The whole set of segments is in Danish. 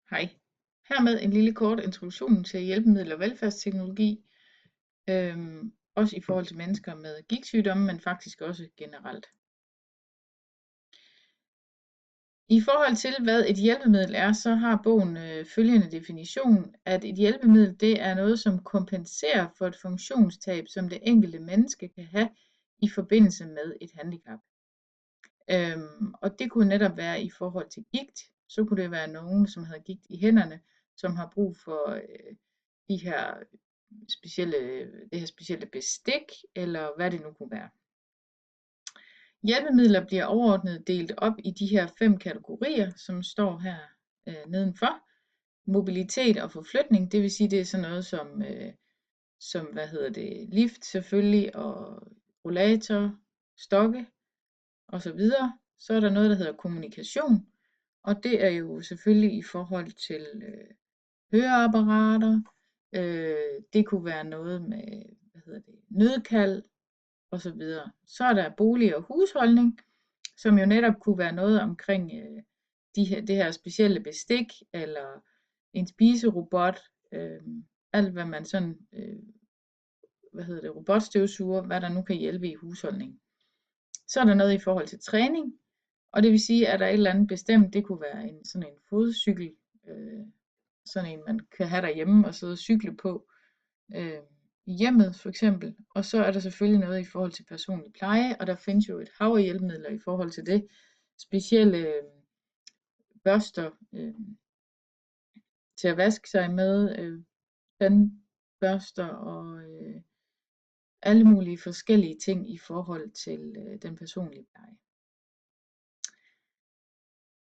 Hej. Hermed en lille kort introduktion til hjælpemidler og velfærdsteknologi, også i forhold til mennesker med gigtsygdomme, men faktisk også generelt. I forhold til, hvad et hjælpemiddel er, så har bogen følgende definition, at et hjælpemiddel det er noget, som kompenserer for et funktionstab, som det enkelte menneske kan have i forbindelse med et handicap. Og det kunne netop være i forhold til gigt, så kunne det være nogen, som havde gigt i hænderne, som har brug for det her specielle bestik, eller hvad det nu kunne være. Hjælpemidler bliver overordnet delt op i de her 5 kategorier, som står her nedenfor. Mobilitet og forflytning, det vil sige, det er sådan noget som lift selvfølgelig, og rollator, stokke og så videre. Så er der noget, der hedder kommunikation, og det er jo selvfølgelig i forhold til høreapparater. Det kunne være noget med nødkald og så videre. Så er der bolig og husholdning, som jo netop kunne være noget omkring det her specielle bestik, eller en spiserobot, alt hvad man sådan, robotstøvsuger, hvad der nu kan hjælpe i husholdningen. Så er der noget i forhold til træning, og det vil sige, at der er et eller andet bestemt, det kunne være sådan en fodcykel, sådan en man kan have derhjemme og sidde og cykle på i hjemmet for eksempel. Og så er der selvfølgelig noget i forhold til personlig pleje, og der findes jo et hav af hjælpemidler i forhold til det. Specielle børster til at vaske sig med, tandbørster og alle mulige forskellige ting i forhold til den personlige pleje.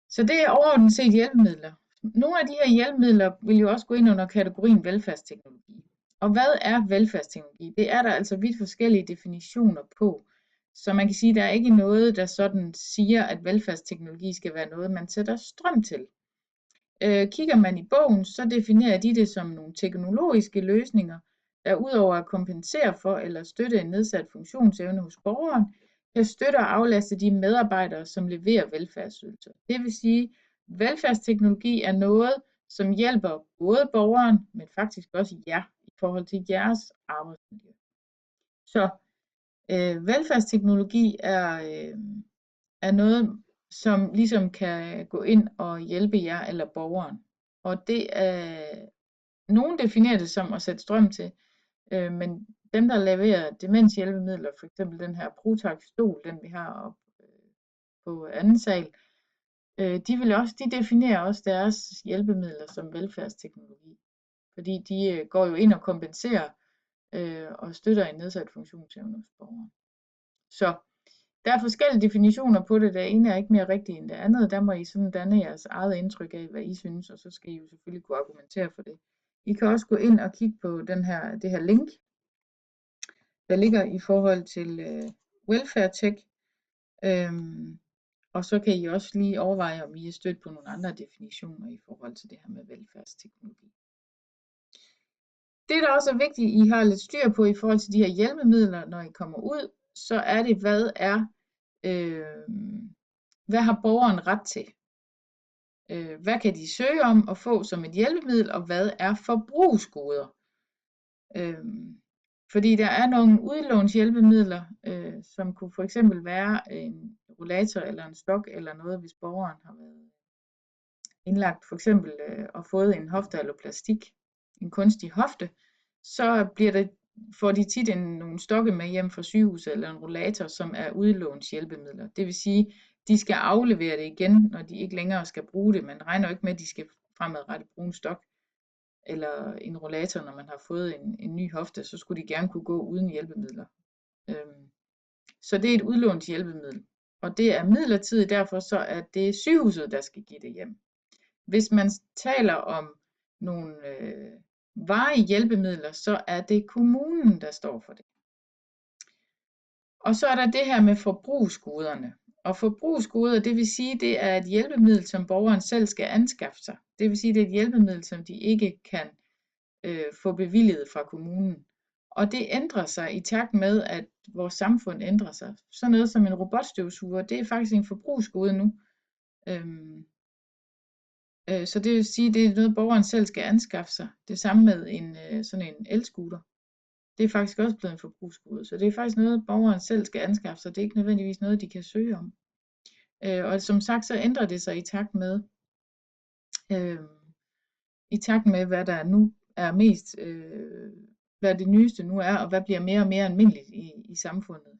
Så det er overordnet set hjælpemidler. Nogle af de her hjælpemidler vil jo også gå ind under kategorien velfærdsteknologi. Og hvad er velfærdsteknologi? Det er der altså vidt forskellige definitioner på. Så man kan sige, at der er ikke noget, der sådan siger, at velfærdsteknologi skal være noget, man sætter strøm til. Kigger man i bogen, så definerer de det som nogle teknologiske løsninger, der udover at kompensere for eller støtte en nedsat funktionsevne hos borgeren, kan støtte og aflaste de medarbejdere, som leverer velfærdsydelser. Det vil sige, at velfærdsteknologi er noget, som hjælper både borgeren, men faktisk også jer i forhold til jeres arbejdsmiljø. Så velfærdsteknologi er noget, som ligesom kan gå ind og hjælpe jer eller borgeren. Og det er, nogen definerer det som at sætte strøm til, men dem, der leverer demenshjælpemidler, for eksempel den her Protac-stol, den vi har oppe på anden sal, de definerer også deres hjælpemidler som velfærdsteknologi. Fordi de går jo ind og kompenserer og støtter en nedsat funktionsevne hos borgeren. Så der er forskellige definitioner på det. Det ene er ikke mere rigtigt end det andet. Der må I sådan danne jeres eget indtryk af, hvad I synes, og så skal I jo selvfølgelig kunne argumentere for det. I kan også gå ind og kigge på det her link, der ligger i forhold til Welfare Tech. Og så kan I også lige overveje, om I er stødt på nogle andre definitioner i forhold til det her med velfærdsteknologi. Det, der også er vigtigt, I har lidt styr på i forhold til de her hjælpemidler, når I kommer ud, så er det, hvad har borgeren ret til? Hvad kan de søge om at få som et hjælpemiddel, og hvad er forbrugsgoder? Fordi der er nogle udlånshjælpemidler, som kunne for eksempel være en rollator eller en stok eller noget, hvis borgeren har været indlagt for eksempel og fået en hoftealloplastik, en kunstig hofte, så får de tit nogle stokke med hjem fra sygehuset eller en rollator, som er udlånshjælpemidler. Det vil sige, de skal aflevere det igen, når de ikke længere skal bruge det. Man regner ikke med, at de skal fremadrettet bruge en stok eller en rollator, når man har fået en ny hofte, så skulle de gerne kunne gå uden hjælpemidler. Så det er et udlånshjælpemiddel, og det er midlertidigt, derfor så er det sygehuset, der skal give det hjem. Hvis man taler om nogle varige hjælpemidler, så er det kommunen, der står for det. Og så er der det her med forbrugsgoderne. Og forbrugsgoder, det vil sige, det er et hjælpemiddel, som borgeren selv skal anskaffe sig. Det vil sige, det er et hjælpemiddel, som de ikke kan få bevilget fra kommunen. Og det ændrer sig i takt med, at vores samfund ændrer sig. Sådan noget som en robotstøvsuger, det er faktisk en forbrugsgode nu. Så det vil sige, det er noget, borgeren selv skal anskaffe sig. Det samme med sådan en elscooter. Det er faktisk også blevet en forbrugsgode, så det er faktisk noget, borgeren selv skal anskaffe sig. Det er ikke nødvendigvis noget, de kan søge om. Og som sagt, så ændrer det sig i takt med, hvad der nu er mest, hvad det nyeste nu er, og hvad bliver mere og mere almindeligt i samfundet.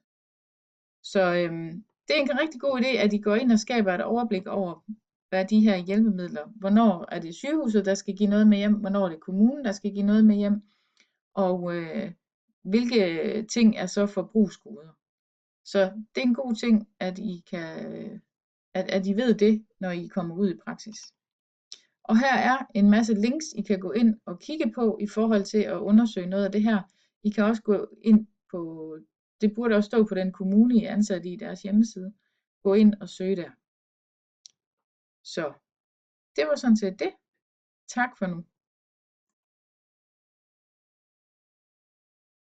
Så det er en rigtig god idé, at I går ind og skaber et overblik over, hvad de her hjælpemidler, hvornår er det sygehuset, der skal give noget med hjem, hvornår er det kommunen, der skal give noget med hjem, og hvilke ting er så forbrugsgoder. Så det er en god ting, at I ved det, når I kommer ud i praksis. Og her er en masse links, I kan gå ind og kigge på i forhold til at undersøge noget af det her. I kan også gå ind på, det burde også stå på den kommune, I er ansat i deres hjemmeside. Gå ind og søge der. Så det var sådan set det. Tak for nu.